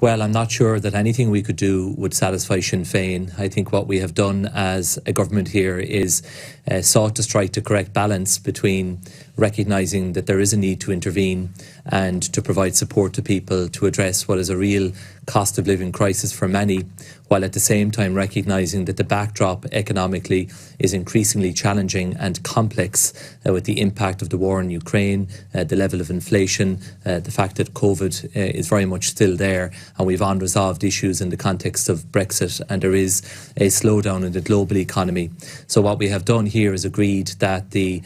Well, I'm not sure that anything we could do would satisfy Sinn Féin. I think what we have done as a government here is sought to strike the correct balance between recognising that there is a need to intervene and to provide support to people to address what is a real cost of living crisis for many, while at the same time recognising that the backdrop economically is increasingly challenging and complex with the impact of the war in Ukraine, the level of inflation, the fact that COVID is very much still there, and we've unresolved issues in the context of Brexit, and there is a slowdown in the global economy. So what we have done here is agreed that the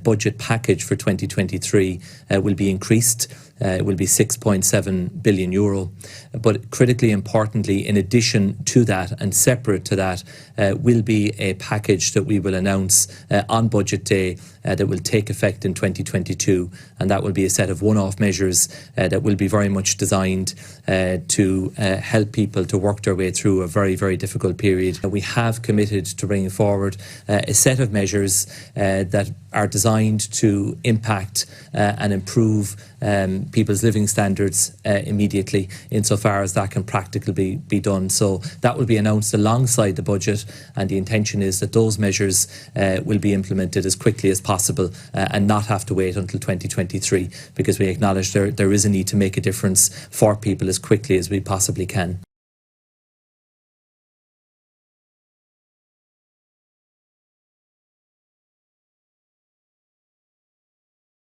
budget package for 2023 will be increased. It will be €6.7 billion. But critically importantly, in addition to that and separate to that, will be a package that we will announce on budget day that will take effect in 2022. And that will be a set of one-off measures that will be very much designed to help people to work their way through a very, very difficult period. We have committed to bringing forward a set of measures that are designed to impact and improve people's living standards immediately, insofar as that can practically be done. So that will be announced alongside the budget, and the intention is that those measures will be implemented as quickly as possible and not have to wait until 2023, because we acknowledge there is a need to make a difference for people as quickly as we possibly can.